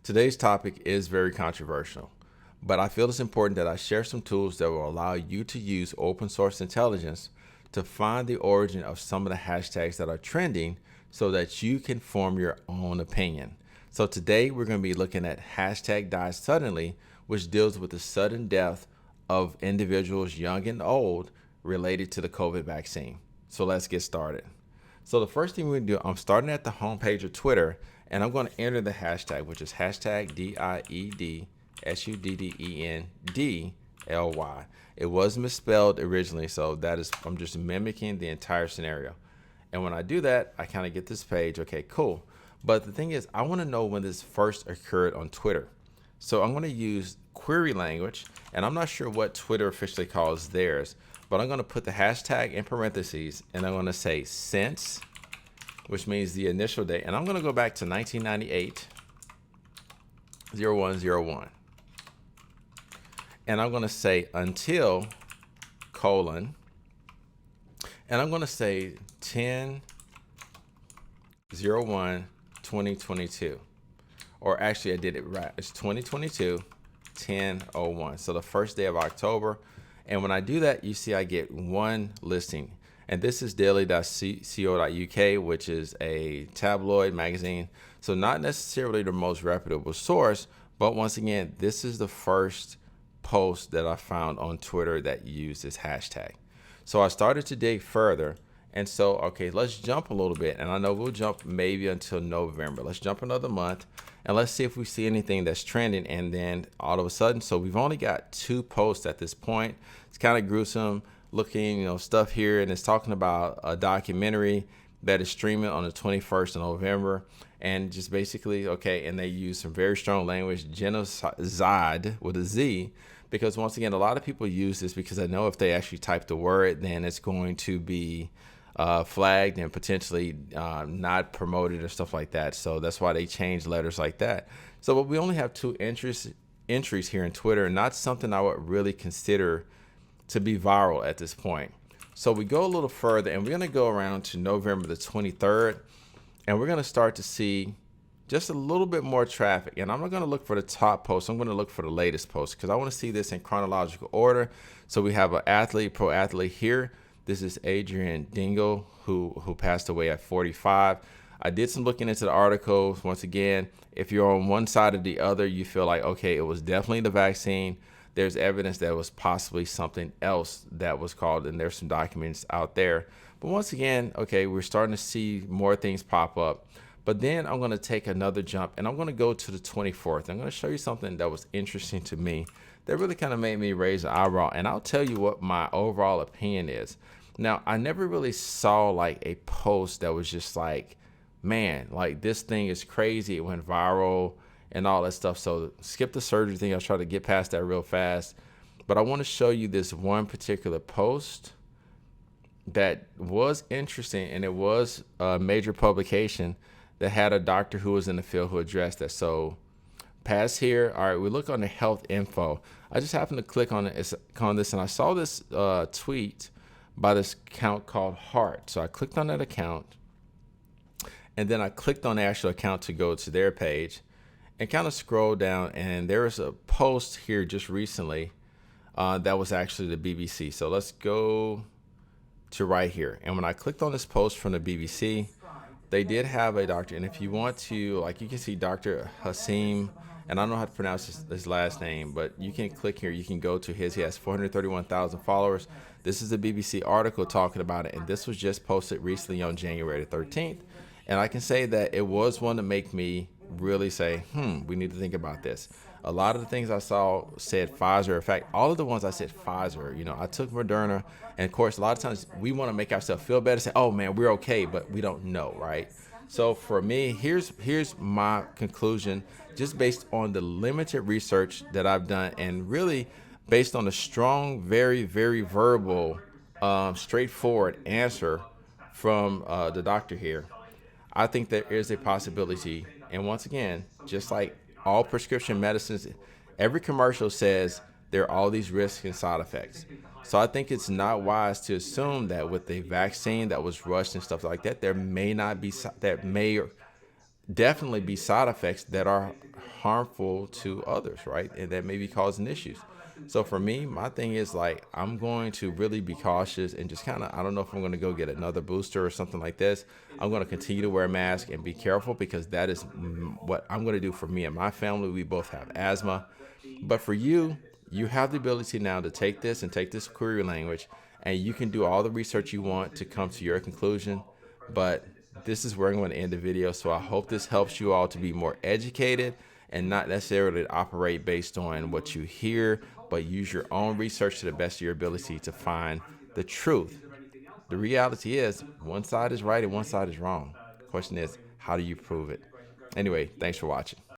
Today's topic is very controversial, but I feel it's important that I share some tools that will allow you to use open source intelligence to find the origin of some of the hashtags that are trending so that you can form your own opinion. So today we're going to be looking at hashtag died suddenly, which deals with the sudden death of individuals young and old related to the COVID vaccine. So let's get started. So the first thing we're going to do, I'm starting at the homepage of Twitter, and I'm going to enter the hashtag, which is hashtag DIEDSUDDENDLY. It was misspelled originally, so I'm just mimicking the entire scenario. And when I do that, I kind of get this page. Okay, cool. But the thing is, I want to know when this first occurred on Twitter. So I'm going to use query language, and I'm not sure what Twitter officially calls theirs, but I'm going to put the hashtag in parentheses, and I'm going to say since, which means the initial date. And I'm going to go back to 1998, 0101. And I'm going to say until, colon, and I'm going to say 10/01/2022. Or actually, I did it right. It's 2022, 10/01. So the first day of October. And when I do that, you see I get one listing. And this is daily.co.uk, which is a tabloid magazine. So not necessarily the most reputable source, but once again, this is the first post that I found on Twitter that used this hashtag. So I started to dig further. And so, okay, let's jump a little bit. And I know we'll jump maybe until November. Let's jump another month and let's see if we see anything that's trending. And then all of a sudden, so we've only got 2 posts at this point. It's kind of gruesome looking, stuff here. And it's talking about a documentary that is streaming on the 21st of November. And just basically, okay, and they use some very strong language, genocide with a Z, because once again, a lot of people use this because I know if they actually type the word, then it's going to be flagged and potentially not promoted or stuff like that. So that's why they change letters like that. So but we only have 2 entries here in Twitter, not something I would really consider to be viral at this point. So we go a little further and we're going to go around to November the 23rd, and we're going to start to see just a little bit more traffic. And I'm not going to look for the top post. I'm going to look for the latest post because I want to see this in chronological order. So we have an pro athlete here. This is Adrian Dingle, who passed away at 45. I did some looking into the articles. Once again, if you're on one side or the other, you feel like, okay, it was definitely the vaccine. There's evidence that it was possibly something else that was called, and there's some documents out there. But once again, okay, we're starting to see more things pop up. But then I'm going to take another jump, and I'm going to go to the 24th. I'm going to show you something that was interesting to me that really kind of made me raise an eyebrow. And I'll tell you what my overall opinion is. Now, I never really saw like a post that was just like, man, like this thing is crazy. It went viral and all that stuff. So skip the surgery thing. I'll try to get past that real fast. But I want to show you this one particular post that was interesting, and it was a major publication that had a doctor who was in the field who addressed that. So past here, all right, we look on the health info. I just happened to click on this, and I saw this tweet by this account called Heart. So I clicked on that account, and then I clicked on the actual account to go to their page and kind of scroll down, and there was a post here just recently that was actually the BBC. So let's go to right here. And when I clicked on this post from the BBC, they did have a doctor. And if you want to, like, you can see Dr. Hassim, and I don't know how to pronounce his last name, but you can click here. You can go to his. He has 431,000 followers. This is a BBC article talking about it, and this was just posted recently on January 13th. And I can say that it was one to make me really say, we need to think about this. A lot of the things I saw said Pfizer. In fact, all of the ones I said Pfizer. I took Moderna, and of course, a lot of times we want to make ourselves feel better, say, oh man, we're okay, but we don't know, right? So for me, here's my conclusion, just based on the limited research that I've done, and really based on the strong, very, very verbal, straightforward answer from the doctor here. I think there is a possibility, and once again, just like all prescription medicines, every commercial says there are all these risks and side effects. So I think it's not wise to assume that with the vaccine that was rushed and stuff like that, there may not be, definitely be side effects that are harmful to others, right? And that may be causing issues. So for me, my thing is like, I'm going to really be cautious and just kind of, I don't know if I'm going to go get another booster or something like this. I'm going to continue to wear a mask and be careful, because that is what I'm going to do for me and my family. We both have asthma. But for you, you have the ability now to take this and take this query language, and you can do all the research you want to come to your conclusion. But this is where I'm going to end the video. So I hope this helps you all to be more educated and not necessarily operate based on what you hear, but use your own research to the best of your ability to find the truth. The reality is, one side is right and one side is wrong. The question is, how do you prove it? Anyway, thanks for watching.